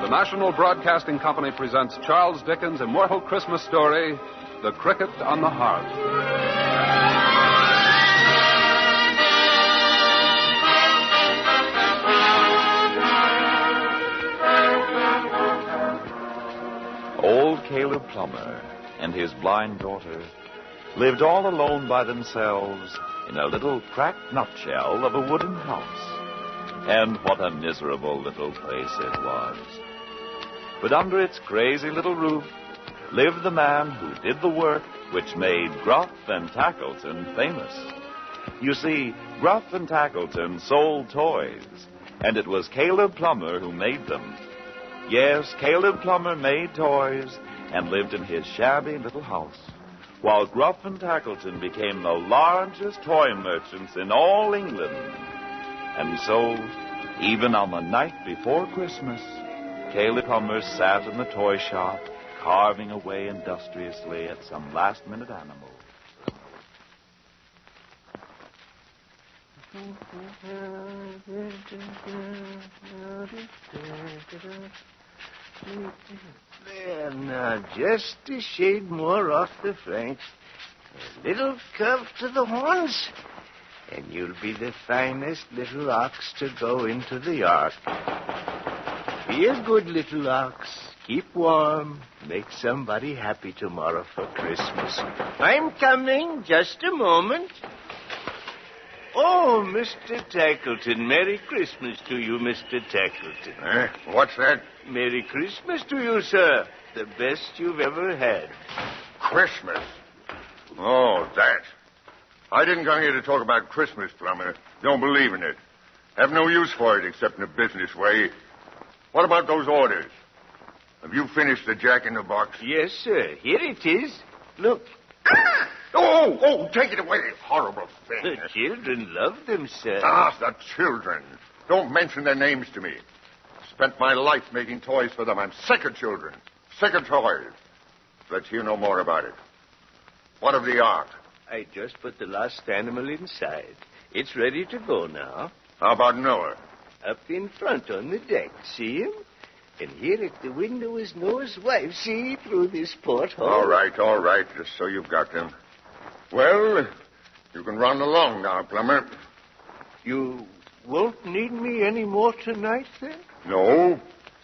National Broadcasting Company presents Charles Dickens' immortal Christmas story, The Cricket on the Hearth. Old Caleb Plummer and his blind daughter lived all alone by themselves in a little cracked nutshell of a wooden house. And what a miserable little place it was. But under its crazy little roof lived the man who did the work which made Gruff and Tackleton famous. You see, Gruff and Tackleton sold toys, and it was Caleb Plummer who made them. Yes, Caleb Plummer made toys and lived in his shabby little house, while Gruff and Tackleton became the largest toy merchants in all England. And so, even on the night before Christmas, Caleb Plummer sat in the toy shop, carving away industriously at some last-minute animal. There now, just a shade more off the flanks. A little curve to the horns, and you'll be the finest little ox to go into the ark. Be a good little ox. Keep warm. Make somebody happy tomorrow for Christmas. I'm coming. Just a moment. Oh, Mr. Tackleton. Merry Christmas to you, Mr. Tackleton. What's that? Merry Christmas to you, sir. The best you've ever had. Christmas? Oh, that. I didn't come here to talk about Christmas, Plummer. Don't believe in it. Have no use for it except in a business way. What about those orders? Have you finished the jack-in-the-box? Yes, sir. Here it is. Look. Oh, take it away, horrible thing. The children love them, sir. Ah, the children. Don't mention their names to me. Spent my life making toys for them. I'm sick of children. Sick of toys. Let's hear no more about it. What of the ark? I just put the last animal inside. It's ready to go now. How about Noah? Up in front on the deck. See him? And here at the window is Noah's wife. See, through this porthole. All right. Just so you've got them. Well, you can run along now, Plummer. You won't need me any more tonight, then? No,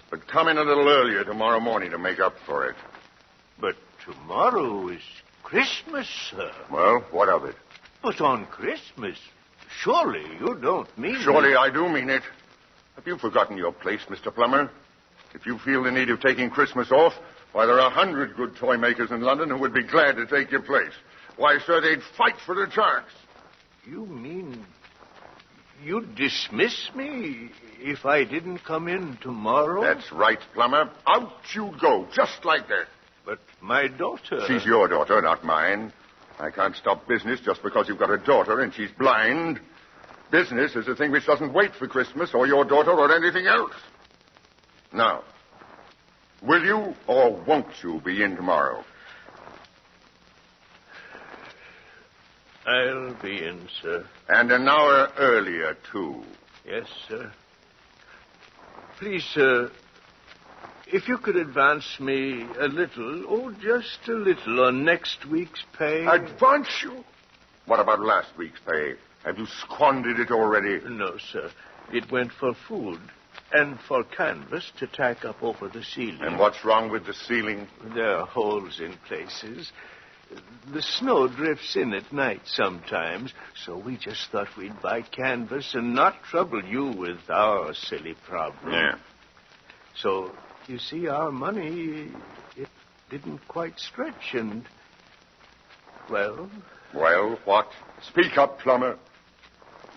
but come in a little earlier tomorrow morning to make up for it. But tomorrow is Christmas, sir. Well, what of it? But on Christmas, surely you don't mean... Surely I do mean it. Have you forgotten your place, Mr. Plummer? If you feel the need of taking Christmas off, why, there are 100 good toy makers in London who would be glad to take your place. Why, sir, they'd fight for the chance. You mean you'd dismiss me if I didn't come in tomorrow? That's right, Plummer. Out you'd go, just like that. But my daughter... She's your daughter, not mine. I can't stop business just because you've got a daughter and she's blind. Business is a thing which doesn't wait for Christmas or your daughter or anything else. Now, will you or won't you be in tomorrow? I'll be in, sir. And an hour earlier, too. Yes, sir. Please, sir, if you could advance me a little, just a little, on next week's pay. Advance you? What about last week's pay? Have you squandered it already? No, sir. It went for food and for canvas to tack up over the ceiling. And what's wrong with the ceiling? There are holes in places. The snow drifts in at night sometimes, so we just thought we'd buy canvas and not trouble you with our silly problem. Yeah. So, you see, our money, it didn't quite stretch, and, well... Well, what? Speak up, Plummer.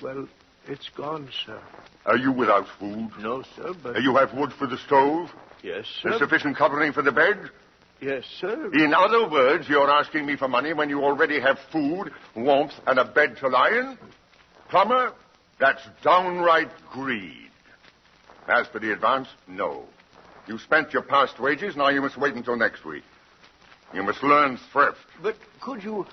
Well, it's gone, sir. Are you without food? No, sir, but... You have wood for the stove? Yes, sir. There's sufficient covering for the bed? Yes, sir. In other words, you're asking me for money when you already have food, warmth, and a bed to lie in? Plummer, that's downright greed. As for the advance, no. You spent your past wages, now you must wait until next week. You must learn thrift. But could you...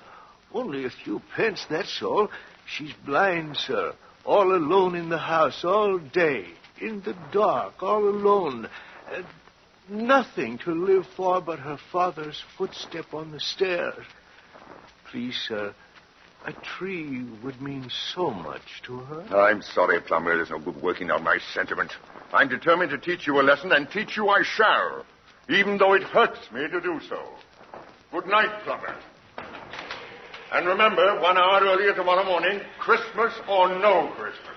Only a few pence, that's all. She's blind, sir. All alone in the house all day. In the dark, all alone. nothing to live for but her father's footstep on the stairs. Please, sir, a tree would mean so much to her. I'm sorry, Plummer. There's no good working out my sentiment. I'm determined to teach you a lesson, and teach you I shall, even though it hurts me to do so. Good night, Plummer. And remember, 1 hour earlier tomorrow morning, Christmas or no Christmas.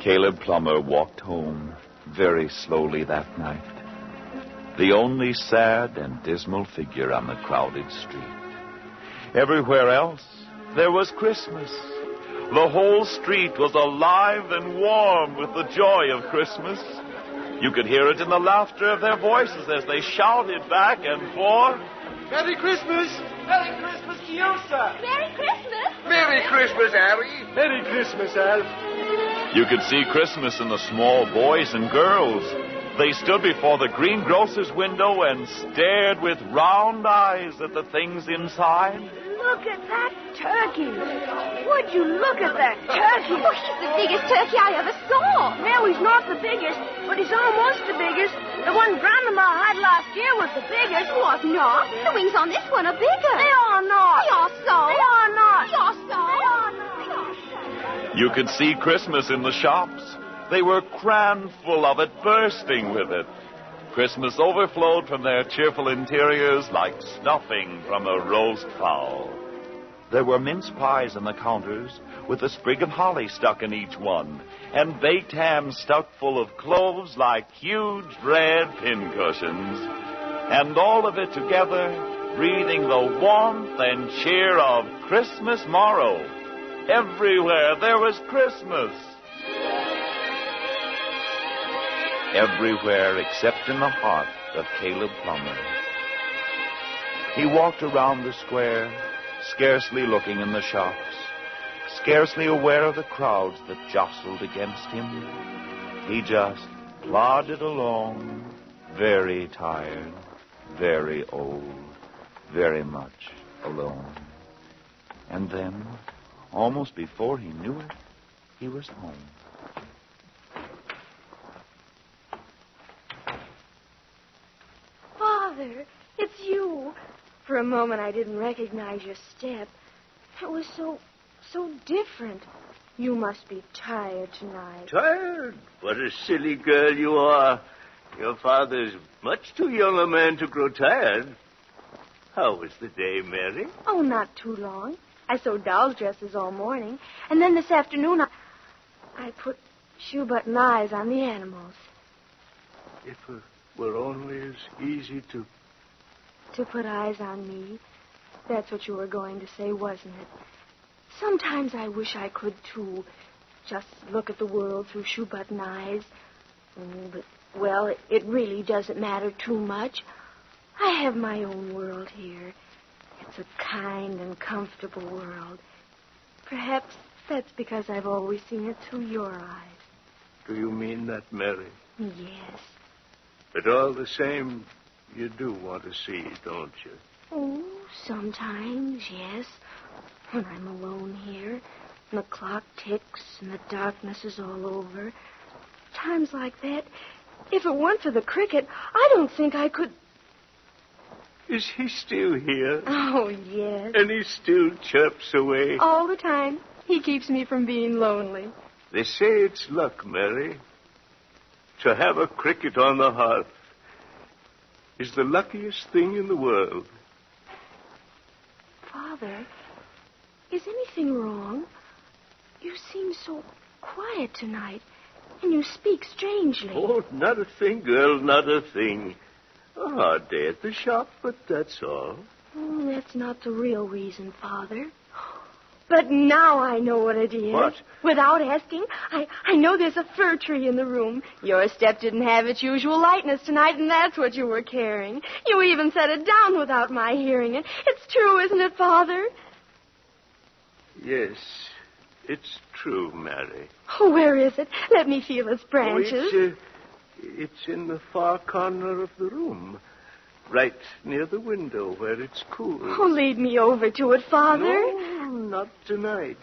Caleb Plummer walked home very slowly that night, the only sad and dismal figure on the crowded street. Everywhere else, there was Christmas. The whole street was alive and warm with the joy of Christmas. You could hear it in the laughter of their voices as they shouted back and forth, Merry Christmas! Merry Christmas to you, sir! Merry Christmas! Merry Christmas, Harry. Merry Christmas, Alf. You could see Christmas in the small boys and girls. They stood before the greengrocer's window and stared with round eyes at the things inside. Look at that turkey. Would you look at that turkey? Oh, he's the biggest turkey I ever saw. No, he's not the biggest, but he's almost the biggest. The one Grandma had last year was the biggest. Was not. The wings on this one are bigger. They are not. They are so. They are not. They are so. They are not. They are so. You could see Christmas in the shops. They were crammed full of it, bursting with it. Christmas overflowed from their cheerful interiors like stuffing from a roast fowl. There were mince pies on the counters with a sprig of holly stuck in each one, and baked hams stuck full of cloves like huge red pincushions. And all of it together, breathing the warmth and cheer of Christmas morrow. Everywhere there was Christmas. Everywhere except in the heart of Caleb Plummer. He walked around the square, scarcely looking in the shops, scarcely aware of the crowds that jostled against him. He just plodded along, very tired, very old, very much alone. And then, almost before he knew it, he was home. Father, it's you. For a moment I didn't recognize your step. It was so different. You must be tired tonight. Tired? What a silly girl you are. Your father's much too young a man to grow tired. How was the day, Mary? Oh, not too long. I sewed dolls' dresses all morning. And then this afternoon I put shoe button eyes on the animals. If it were only as easy to... To put eyes on me. That's what you were going to say, wasn't it? Sometimes I wish I could, too. Just look at the world through shoe button eyes. But, well, it really doesn't matter too much. I have my own world here. It's a kind and comfortable world. Perhaps that's because I've always seen it through your eyes. Do you mean that, Mary? Yes. But all the same, you do want to see, don't you? Oh, sometimes, yes. When I'm alone here, and the clock ticks, and the darkness is all over. Times like that, if it weren't for the cricket, I don't think I could... Is he still here? Oh, yes. And he still chirps away? All the time. He keeps me from being lonely. They say it's luck, Mary. To have a cricket on the hearth is the luckiest thing in the world. Father, is anything wrong? You seem so quiet tonight, and you speak strangely. Oh, not a thing, girl, not a thing. A hard day at the shop, but that's all. Oh, that's not the real reason, Father. But now I know what it is. What? Without asking, I know there's a fir tree in the room. Your step didn't have its usual lightness tonight, and that's what you were carrying. You even set it down without my hearing it. It's true, isn't it, Father? Yes, it's true, Mary. Oh, where is it? Let me feel its branches. Oh, it's in the far corner of the room. Right near the window where it's cool. Oh, lead me over to it, Father. No, not tonight.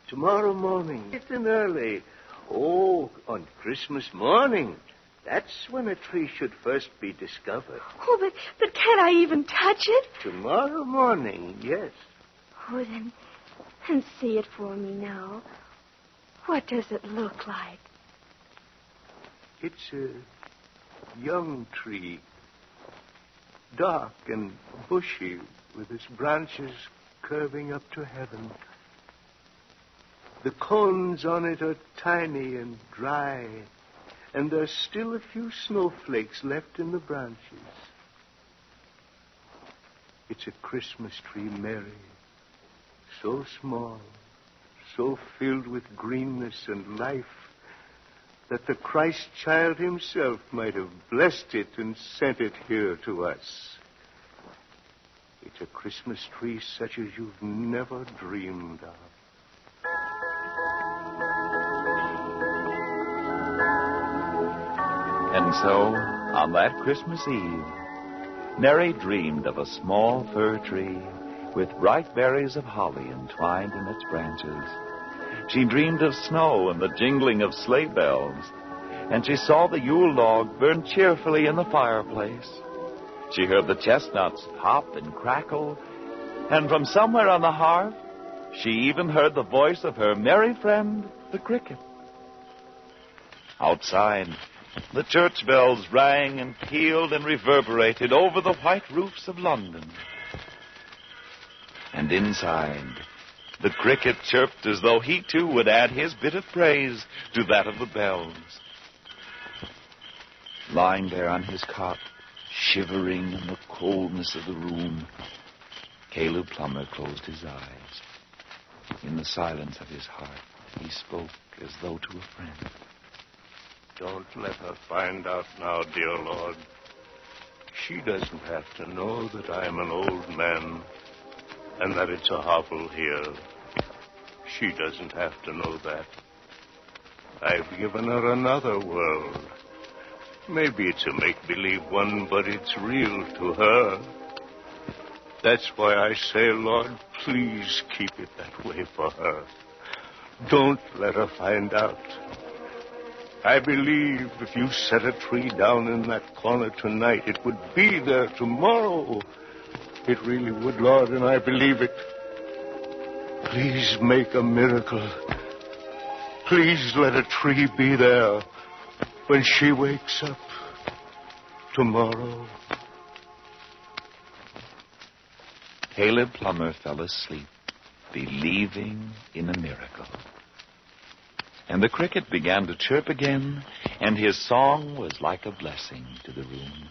Tomorrow morning, bright and early. Oh, on Christmas morning. That's when a tree should first be discovered. Oh, but can't I even touch it? Tomorrow morning, yes. Oh, then see it for me now. What does it look like? It's a young tree, dark and bushy, with its branches curving up to heaven. The cones on it are tiny and dry, and there's still a few snowflakes left in the branches. It's a Christmas tree, Mary, so small, so filled with greenness and life, that the Christ child himself might have blessed it and sent it here to us. It's a Christmas tree such as you've never dreamed of. And so, on that Christmas Eve, Mary dreamed of a small fir tree with bright berries of holly entwined in its branches. She dreamed of snow and the jingling of sleigh bells, and she saw the Yule log burn cheerfully in the fireplace. She heard the chestnuts pop and crackle, and from somewhere on the hearth, she even heard the voice of her merry friend, the cricket. Outside, the church bells rang and pealed and reverberated over the white roofs of London. And inside, the cricket chirped as though he too would add his bit of praise to that of the bells. Lying there on his cot, shivering in the coldness of the room, Caleb Plummer closed his eyes. In the silence of his heart, he spoke as though to a friend. Don't let her find out now, dear Lord. She doesn't have to know that I am an old man and that it's a hovel here. She doesn't have to know that. I've given her another world. Maybe it's a make-believe one, but it's real to her. That's why I say, Lord, please keep it that way for her. Don't let her find out. I believe if you set a tree down in that corner tonight, it would be there tomorrow. It really would, Lord, and I believe it. Please make a miracle. Please let a tree be there when she wakes up tomorrow. Caleb Plummer fell asleep, believing in a miracle. And the cricket began to chirp again, and his song was like a blessing to the room.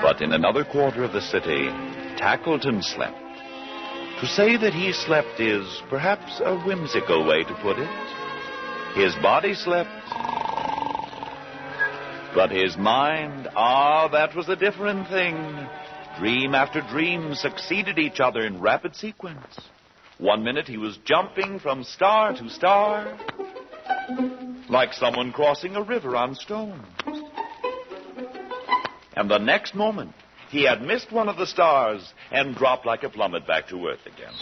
But in another quarter of the city, Tackleton slept. To say that he slept is perhaps a whimsical way to put it. His body slept, but his mind, that was a different thing. Dream after dream succeeded each other in rapid sequence. One minute he was jumping from star to star, like someone crossing a river on stones. And the next moment, he had missed one of the stars and dropped like a plummet back to earth again.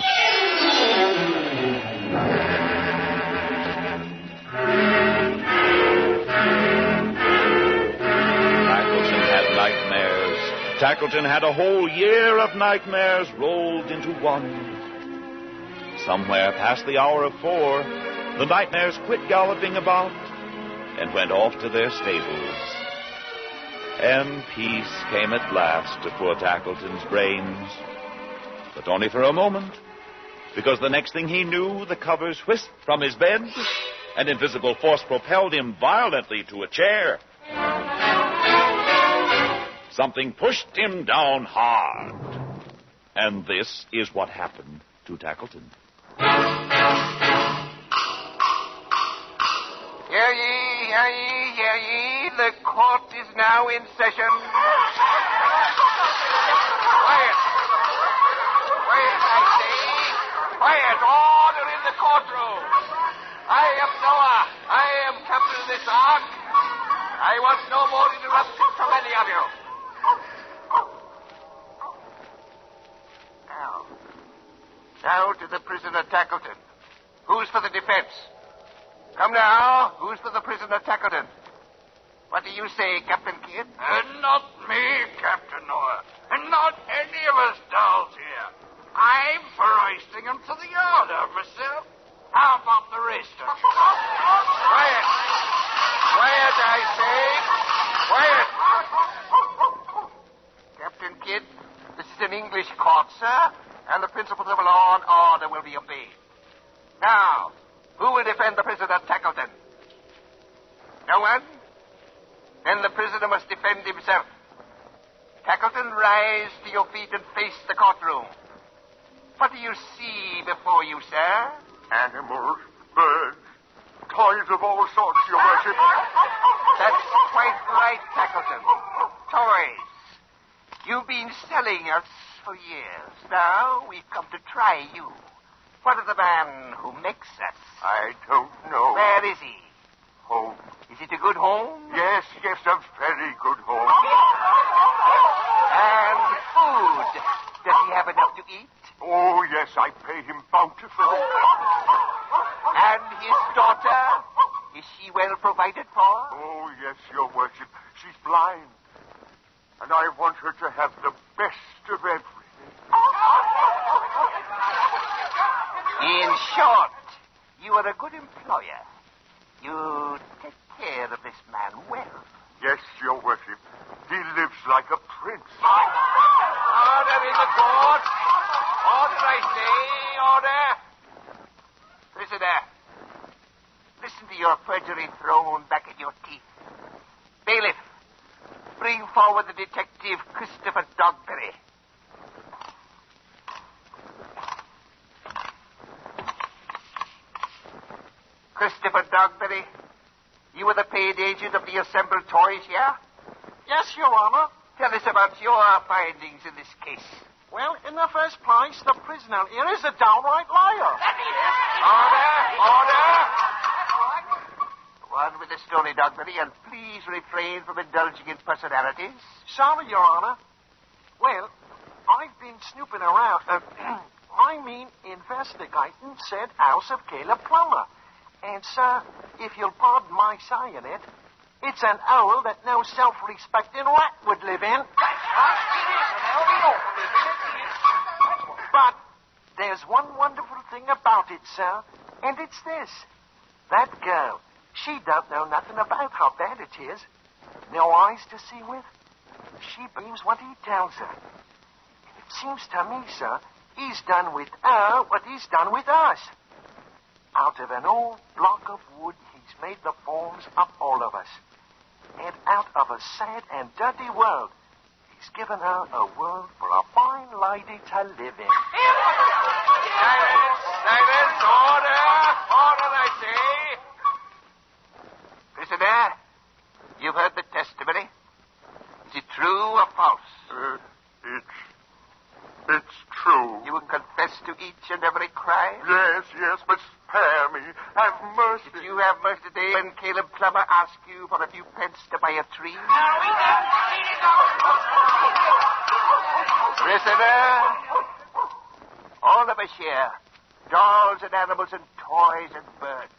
Tackleton had nightmares. Tackleton had a whole year of nightmares rolled into one. Somewhere past the hour of 4, the nightmares quit galloping about and went off to their stables. And peace came at last to poor Tackleton's brains. But only for a moment, because the next thing he knew, the covers whisked from his bed, an invisible force propelled him violently to a chair. Something pushed him down hard. And this is what happened to Tackleton. Hear ye, hear ye, hear ye. The court is now in session. Quiet. Quiet, I say. Quiet. Order in the courtroom. I am Noah. I am captain of this ark. I want no more interruptions from any of you. Now to the prisoner Tackleton. Who's for the defense? Come now. Who's for the prisoner Tackleton? What do you say, Captain Kidd? Not me, Captain Noah. And not any of us dolls here. I'm for hoisting him to the order myself. How about the rest of you? Quiet. Quiet, I say. Quiet. Captain Kidd, this is an English court, sir, and the principles of law and order will be obeyed. Now, who will defend the prisoner Tackleton? No one? Then the prisoner must defend himself. Tackleton, rise to your feet and face the courtroom. What do you see before you, sir? Animals, birds, toys of all sorts, Your Worship. That's quite right, Tackleton. Toys. You've been selling us for years. Now we've come to try you. What of the man who makes us? I don't know. Where is he? Home. Is it a good home? Yes, a very good home. And food. Does he have enough to eat? Oh, yes, I pay him bountifully. And his daughter? Is she well provided for? Oh, yes, Your Worship. She's blind. And I want her to have the best of everything. In short, you are a good employer. You take care of this man well. Yes, Your Worship. He lives like a prince. Order in the court. Order, I say. Order. Prisoner, listen to your perjury thrown back at your teeth. Bailiff, bring forward the detective Christopher Dogberry. Christopher Dogberry, you were the paid agent of the assembled toys, yeah? Yes, Your Honor. Tell us about your findings in this case. Well, in the first place, the prisoner here is a downright liar. Order! Order! Go on with the story, Dogberry, and please refrain from indulging in personalities. Sorry, Your Honor. Well, I've been snooping around. Investigating said house of Caleb Plummer. And, sir, if you'll pardon my saying it, it's an owl that no self-respecting rat would live in. But there's one wonderful thing about it, sir, and it's this. That girl, she don't know nothing about how bad it is. No eyes to see with. She believes what he tells her. And it seems to me, sir, he's done with her what he's done with us. Out of an old block of wood, he's made the forms of all of us. And out of a sad and dirty world, he's given her a world for a fine lady to live in. Silence! Silence! Order! Order, I say! Prisoner, you've heard the testimony. Is it true or false? It's true. You will confess to each and every crime? Yes, but spare me. Have mercy. Did you have mercy today when Caleb Plummer asked you for a few pence to buy a tree? No, we didn't. Prisoner, all of us here, dolls and animals and toys and birds,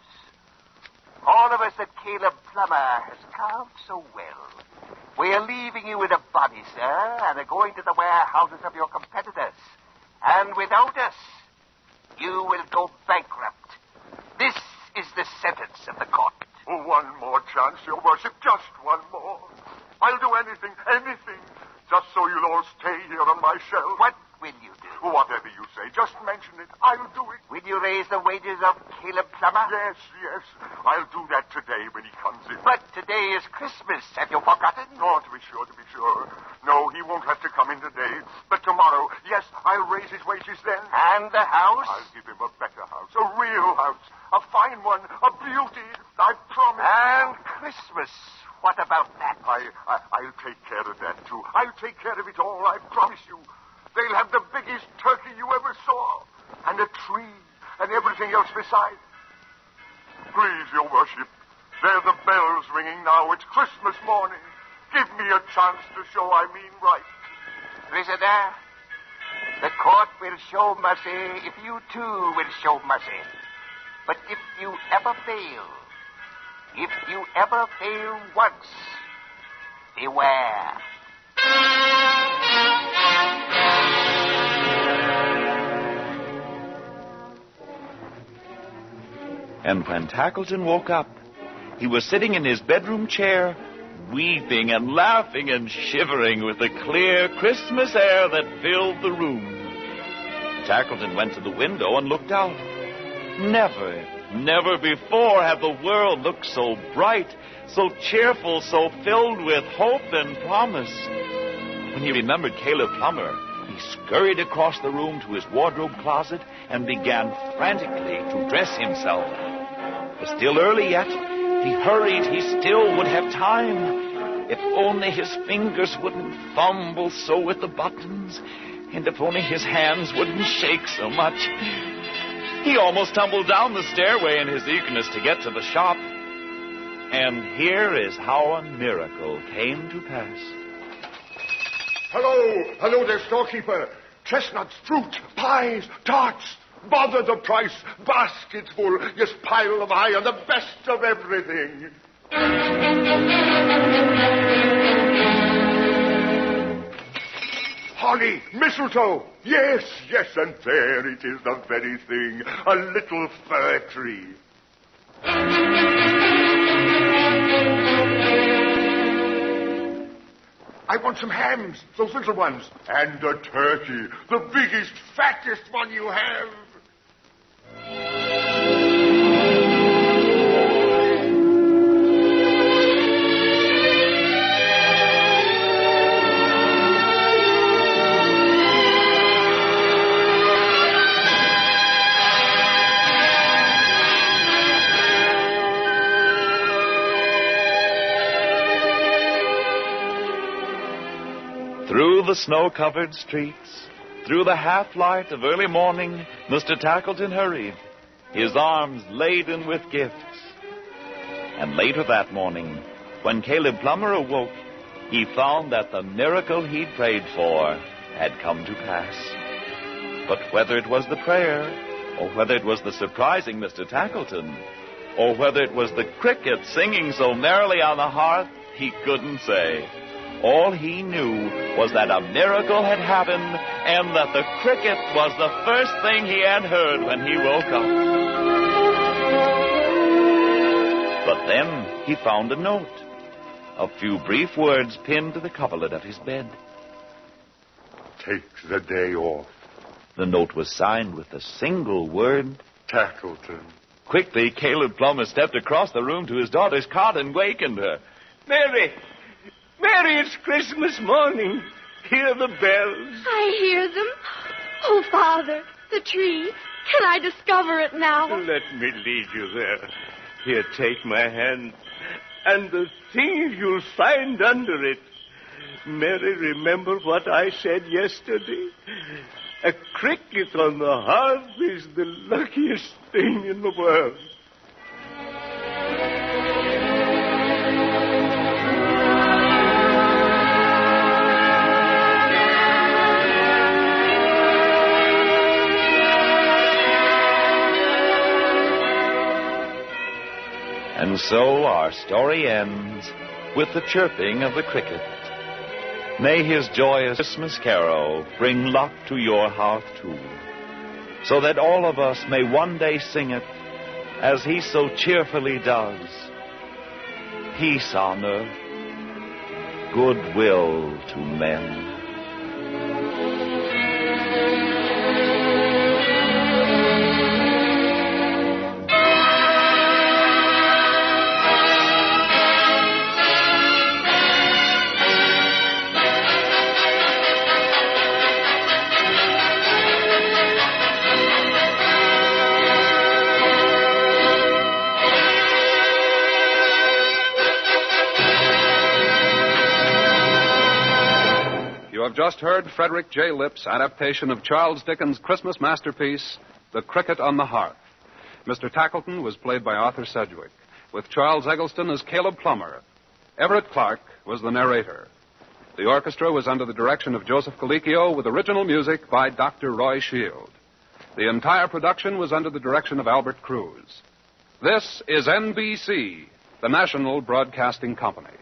all of us that Caleb Plummer has carved so well, we are leaving you in a body, sir, and are going to the warehouses of your competitors. And without us, you will go bankrupt. This is the sentence of the court. Oh, one more chance, Your Worship. Just one more. I'll do anything, just so you'll all stay here on my shelf. What will you do? Whatever you say, just mention it. I'll do it. Will you raise the wages of Caleb Plummer? Yes. I'll do that today when he comes in. But today is Christmas. Have you forgotten? Oh, to be sure. No, he won't have to come in today. But tomorrow, yes, I'll raise his wages then. And the house? I'll give him a better house, a real house, a fine one, a beauty, I promise. And Christmas. What about that? I'll take care of that, too. I'll take care of it all, I promise you. They'll have the biggest turkey you ever saw, and a tree, and everything else besides. Please, Your Worship, there are the bells ringing now. It's Christmas morning. Give me a chance to show I mean right. Prisoner, The court will show mercy if you too will show mercy. But if you ever fail once, beware. And when Tackleton woke up, he was sitting in his bedroom chair, weeping and laughing and shivering with the clear Christmas air that filled the room. Tackleton went to the window and looked out. Never before had the world looked so bright, so cheerful, so filled with hope and promise. When he remembered Caleb Plummer, he scurried across the room to his wardrobe closet and began frantically to dress himself. It was still early yet. He hurried. He still would have time. If only his fingers wouldn't fumble so with the buttons, and if only his hands wouldn't shake so much. He almost tumbled down the stairway in his eagerness to get to the shop. And here is how a miracle came to pass. Hello there, storekeeper. Chestnuts, fruit, pies, tarts. Bother the price. Baskets full. Just pile them high on the best of everything. Holly, mistletoe. Yes, and there it is, the very thing. A little fir tree. I want some hams, those little ones. And a turkey, the biggest, fattest one you have. Through the snow-covered streets, through the half-light of early morning, Mr. Tackleton hurried, his arms laden with gifts. And later that morning, when Caleb Plummer awoke, he found that the miracle he'd prayed for had come to pass. But whether it was the prayer, or whether it was the surprising Mr. Tackleton, or whether it was the cricket singing so merrily on the hearth, he couldn't say. All he knew was that a miracle had happened and that the cricket was the first thing he had heard when he woke up. But then he found a note, a few brief words pinned to the coverlet of his bed. Take the day off. The note was signed with the single word, Tackleton. Quickly, Caleb Plummer stepped across the room to his daughter's cot and wakened her. Mary, it's Christmas morning. Hear the bells. I hear them. Oh, Father, the tree. Can I discover it now? Let me lead you there. Here, take my hand. And the things you'll find under it. Mary, remember what I said yesterday? A cricket on the hearth is the luckiest thing in the world. And so our story ends with the chirping of the cricket. May his joyous Christmas carol bring luck to your hearth too, so that all of us may one day sing it as he so cheerfully does. Peace on earth, goodwill to men. You have just heard Frederick J. Lipp's adaptation of Charles Dickens' Christmas masterpiece, The Cricket on the Hearth. Mr. Tackleton was played by Arthur Sedgwick, with Charles Eggleston as Caleb Plummer. Everett Clark was the narrator. The orchestra was under the direction of Joseph Colicchio with original music by Dr. Roy Shield. The entire production was under the direction of Albert Cruz. This is NBC, the National Broadcasting Company.